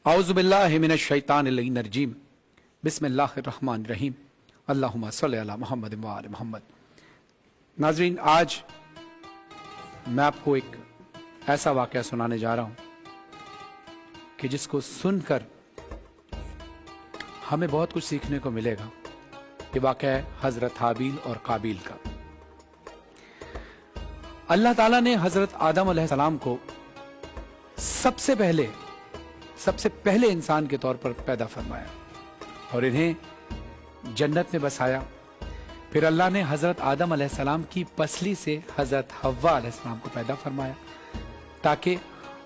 औज़ु बिल्लाहि मिनश शैतानिर रजीम बिस्मिल्लाहिर रहमानिर रहीम अल्लाहुम्मा सल्लि अला मुहम्मद व आले मुहम्मद। नाज़रीन, आज मैं आपको एक ऐसा वाक़या सुनाने जा रहा हूँ कि जिसको सुनकर हमें बहुत कुछ सीखने को मिलेगा। ये वाक़या है हज़रत हाबील और काबील का। अल्लाह ताला ने हज़रत आदम अलैहिस्सलाम को सबसे पहले इंसान के तौर पर पैदा फरमाया और इन्हें जन्नत में बसाया। फिर अल्लाह ने हज़रत आदम अलैहिस्सलाम की पसली से हज़रत हव्वा अलैहिस्सलाम को पैदा फरमाया ताकि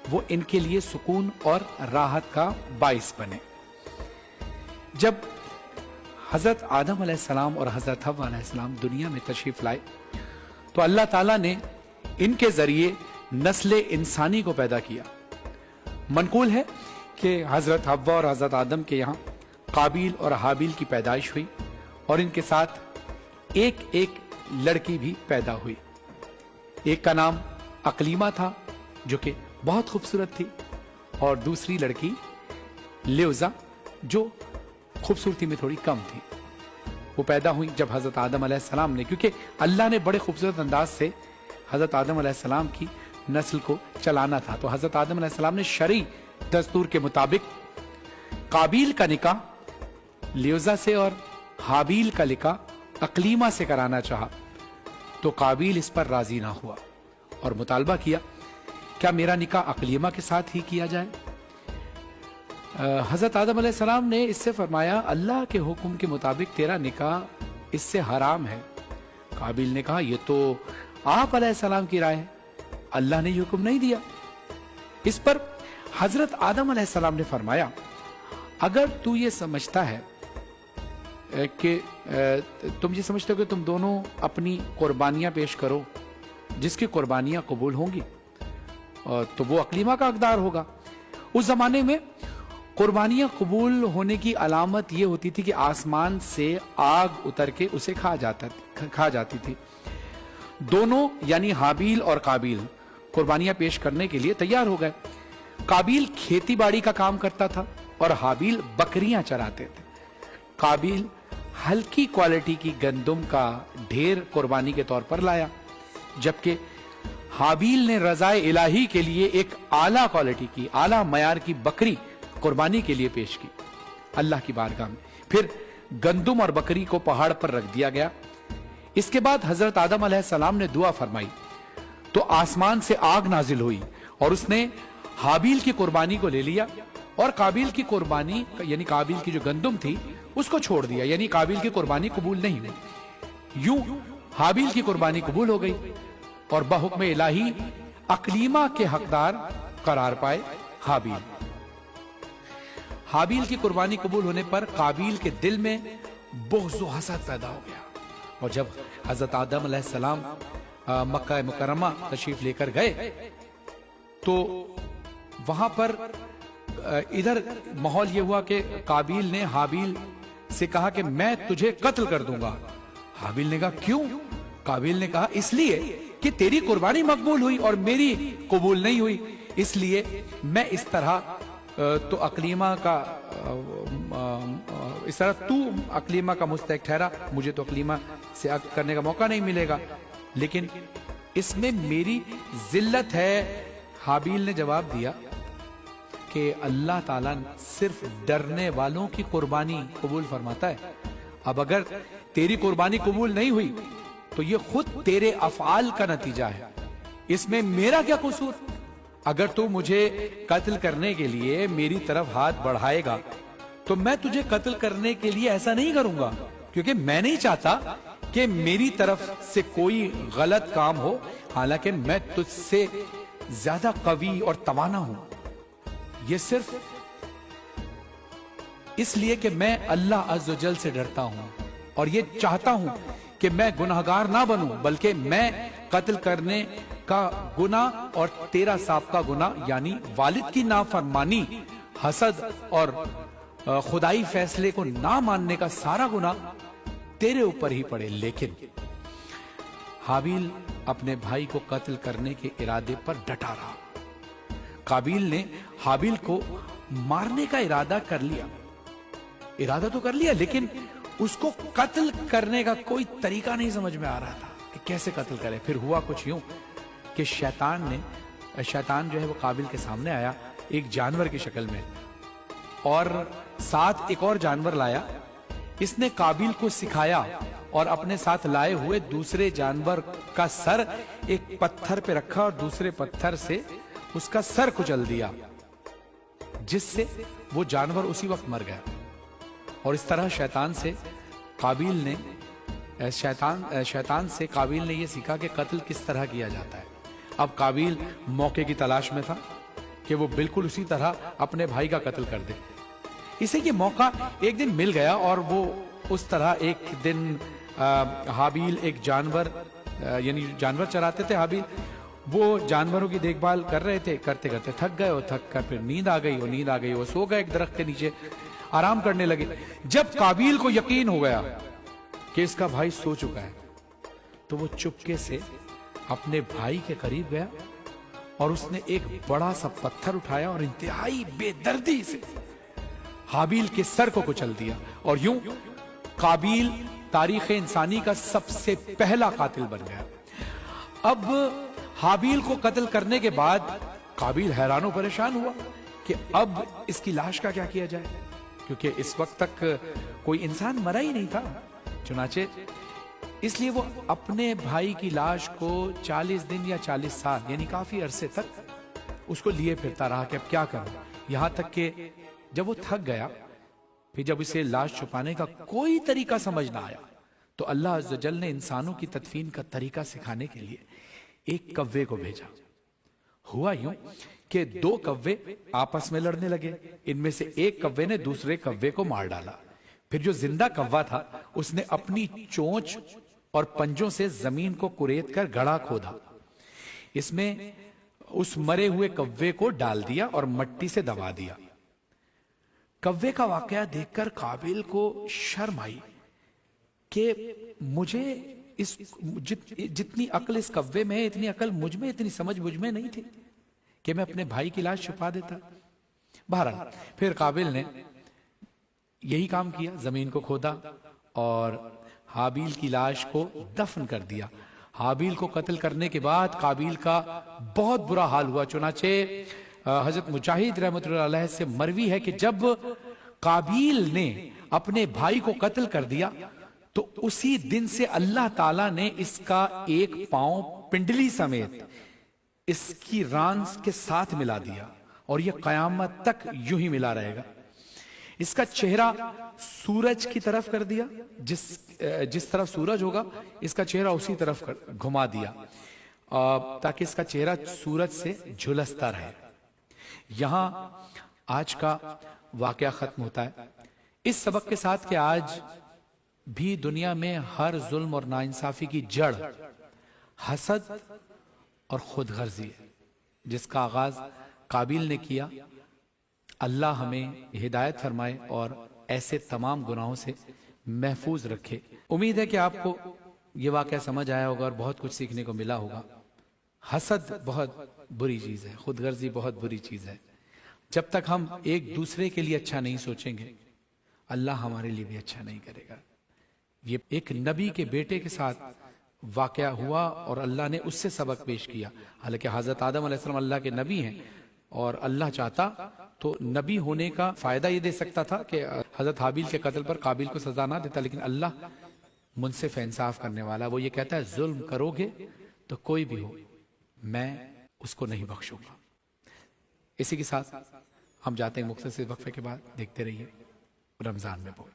वो इनके लिए सुकून और राहत का बाइस बने। जब हज़रत आदम अलैहिस्सलाम और हज़रत हव्वा अलैहिस्सलाम दुनिया में तशरीफ लाए तो अल्लाह ताला ने इनके जरिए नस्ल इंसानी को पैदा किया। मनकूल है कि हज़रत हव्वा और हज़रत आदम के यहाँ काबील और हाबील की पैदाइश हुई और इनके साथ एक एक लड़की भी पैदा हुई। एक का नाम अकलीमा था जो कि बहुत खूबसूरत थी और दूसरी लड़की लिउज़ा जो खूबसूरती में थोड़ी कम थी। वो पैदा हुई जब हज़रत आदम अलैहिस्सलाम ने, क्योंकि अल्लाह ने बड़े खूबसूरत अंदाज से हज़रत आदम अलैहिस्सलाम की नस्ल को चलाना था, तो हज़रत आदम अलैहिस्सलाम ने शरई दस्तूर के मुताबिक काबील का निकाह लिउज़ा से और हाबील का निकाह अकलीमा से कराना चाहा। तो काबील इस पर राजी ना हुआ और मुतालबा किया, क्या मेरा निकाह अकलीमा के साथ ही किया जाए? हज़रत आदम अलैहिस्सलाम ने इससे फरमाया, अल्लाह के हुक्म के मुताबिक तेरा निकाह इससे हराम है। काबील ने कहा, ये तो आप अलैहिस्सलाम की राय है, अल्लाह ने हुक्म नहीं दिया। इस पर हज़रत आदम अलैहिस्सलाम ने फरमाया, अगर तू ये समझता है कि तुम ये समझते हो कि तुम दोनों अपनी कुर्बानियां पेश करो जिसकी कुर्बानियां कबूल होंगी तो वो अकलीमा का हकदार होगा। उस जमाने में कुर्बानियां कबूल होने की अलामत ये होती थी कि आसमान से आग उतर के उसे खा जाती थी। दोनों यानी हाबील और काबील कुर्बानियां पेश करने के लिए तैयार हो गए। काबील खेती बाड़ी का काम करता था और हाबील बकरियां चराते थे। काबील हल्की क्वालिटी की गंदम का ढेर कुर्बानी के तौर पर लाया, जबकि हाबील ने रज़ाए इलाही के लिए एक आला क्वालिटी की, आला मयार की बकरी कुर्बानी के लिए पेश की अल्लाह की बारगाह में। फिर गंदम और बकरी को पहाड़ पर रख दिया गया। इसके बाद हज़रत आदम अलैहिस्सलाम ने दुआ फरमाई तो आसमान से आग नाजिल हुई और उसने हाबील की कुर्बानी को ले लिया और काबील की कुर्बानी यानी काबील की जो गंदम थी उसको छोड़ दिया, यानी काबील की कुर्बानी कबूल नहीं हुई। यूं हाबील की कुर्बानी कबूल हो गई और बहुक्म इलाही अकलीमा के हकदार करार पाए हाबील। हाबील की कुर्बानी कबूल होने पर काबील के दिल में बुग़्ज़ व हसद पैदा हो गया और जब हज़रत आदम अलैहिस्सलाम मक्का मुकर्रमा तशरीफ लेकर गए तो वहां पर इधर माहौल ये हुआ कि काबील ने हाबील से कहा कि मैं तुझे कत्ल कर दूंगा। हाबील ने कहा, क्यों? काबील ने कहा, इसलिए कि तेरी कुर्बानी मकबूल हुई और मेरी कबूल नहीं हुई, इसलिए मैं इस तरह तो अकलीमा का इस तरह तू अकलीमा का मुस्तहिक ठहरा, मुझे तो अकलीमा से अक्द करने का मौका नहीं मिलेगा, लेकिन इसमें मेरी जिल्लत है। हाबील ने जवाब दिया कि अल्लाह ताला सिर्फ डरने वालों की कुर्बानी कबूल फरमाता है। अब अगर तेरी कुर्बानी कबूल नहीं हुई तो ये खुद तेरे अफआल का नतीजा है, इसमें मेरा क्या कसूर? अगर तू मुझे कत्ल करने के लिए मेरी तरफ हाथ बढ़ाएगा तो मैं तुझे कत्ल करने के लिए ऐसा नहीं करूंगा, क्योंकि मैं नहीं चाहता कि मेरी तरफ से कोई गलत काम हो, हालांकि मैं तुझसे ज्यादा कवी और तवाना हूं। ये सिर्फ इसलिए कि मैं अल्लाह अज़्ज़ व जल से डरता हूं और ये चाहता हूं कि मैं गुनाहगार ना बनूं, बल्कि मैं कत्ल करने का गुनाह और तेरा साबका गुनाह यानी वालिद की नाफरमानी, हसद और खुदाई फैसले को ना मानने का सारा गुनाह तेरे ऊपर ही पड़े। लेकिन हाबील अपने भाई को कत्ल करने के इरादे पर डटा रहा। काबील ने हाबील को मारने का इरादा कर लिया, इरादा तो कर लिया, लेकिन उसको कत्ल करने का कोई तरीका नहीं समझ में आ रहा था कि कैसे कत्ल करे। फिर हुआ कुछ यूं कि शैतान जो है वो काबिल के सामने आया एक जानवर की शक्ल में, और साथ एक और जानवर लाया। इसने काबिल को सिखाया और अपने साथ लाए हुए दूसरे जानवर का सर एक पत्थर पे रखा और दूसरे पत्थर से उसका सर कुचल दिया, जिससे वो जानवर उसी वक्त मर गया। और इस तरह शैतान से काबिल ने ये सीखा कि कत्ल किस तरह किया जाता है। अब काबिल मौके की तलाश में था कि वो बिल्कुल उसी तरह अपने भाई का कत्ल कर दे। इसे ये मौका एक दिन मिल गया और वो उस तरह एक दिन हाबिल एक जानवर यानी जानवर चराते थे हाबिल, वो जानवरों की देखभाल कर रहे थे, करते करते थक गए और थक कर फिर नींद आ गई, वो सो गए एक दरख्त के नीचे, आराम करने लगे। जब काबिल को यकीन हो गया कि इसका भाई सो चुका है, तो वो चुपके से अपने भाई के करीब गया और उसने एक बड़ा सा पत्थर उठाया और इंतहाई बेदर्दी से हाबिल के सर को कुचल दिया। और यूं काबिल तारीख इंसानी का सबसे पहला कातिल बन गया। अब हाबिल को कत्ल करने के बाद काबिल हैरान परेशान हुआ कि अब इसकी लाश का क्या किया जाए, क्योंकि इस वक्त तक कोई इंसान मरा ही नहीं था। चुनाचे इसलिए वो अपने भाई की लाश को 40 दिन या 40 साल यानी काफी अरसे तक उसको लिए फिरता रहा कि अब क्या करूं। यहां तक कि जब वो थक गया, फिर जब इसे लाश छुपाने का कोई तरीका समझ ना आया, तो अल्लाह अज़्ज़ वजल ने इंसानों की तदफीन का तरीका सिखाने के लिए एक कव्वे को भेजा। हुआ यूं कि 2 कव्वे आपस में लड़ने लगे। इनमें से एक कव्वे ने दूसरे कव्वे को मार डाला। फिर जो जिंदा कव्वा था उसने अपनी चोंच और पंजों से जमीन को कुरेद कर गड्ढा खोदा, इसमें उस मरे हुए कव्वे को डाल दिया और मिट्टी से दबा दिया। कव्वे का वाकया देखकर काबिल को शर्म आई कि मुझे जितनी अक्ल इस कव्वे में है, इतनी अक्ल मुझ में, इतनी समझ मुझ में नहीं थी कि मैं अपने भाई की लाश छुपा देता। बहरहाल फिर काबिल ने यही काम किया, जमीन को खोदा और हाबिल की लाश को दफन कर दिया। हाबिल को कत्ल करने के बाद काबिल का बहुत बुरा हाल हुआ। चुनाचे हजरत मुजाहिद रहमतुल्लाह अलैह से मरवी है कि जब काबिल ने अपने भाई को कत्ल कर दिया, तो उसी दिन से अल्लाह ताला ने इसका एक पांव पिंडली समेत इसकी रांस के साथ मिला दिया और यह कयामत तक यूं ही मिला रहेगा। इसका चेहरा सूरज की तरफ कर दिया, जिस तरफ सूरज होगा इसका चेहरा उसी तरफ घुमा दिया, ताकि इसका चेहरा सूरज से झुलसता रहे। यहां आज का वाकया खत्म होता है इस सबक के साथ कि आज भी दुनिया में हर जुल्म और नाइंसाफी की जड़ हसद और खुदगर्जी है, जिसका आगाज काबिल ने किया। अल्लाह हमें हिदायत फरमाए और ऐसे तमाम गुनाहों से महफूज रखे। उम्मीद है कि आपको ये वाकया समझ आया होगा और बहुत कुछ सीखने को मिला होगा। हसद बहुत बुरी चीज है, खुदगर्जी बहुत बुरी चीज है। जब तक हम एक दूसरे के लिए अच्छा नहीं सोचेंगे, अल्लाह हमारे लिए भी अच्छा नहीं करेगा। ये एक नबी के बेटे के साथ वाकया हुआ और अल्लाह ने उससे सबक पेश किया। हालांकि हजरत आदम अलैहिस्सलाम अल्लाह के नबी हैं और अल्लाह चाहता तो नबी होने का फायदा ये दे सकता था कि हजरत हाबिल के कत्ल पर काबिल को सजा ना देता, लेकिन अल्लाह मुनसिफ इंसाफ करने वाला, वो ये कहता है जुल्म करोगे तो कोई भी हो मैं उसको नहीं बख्शूंगा। इसी के साथ हम जाते हैं मुख्तसर वक्फे के बाद। देखते रहिए रमजान में बोल।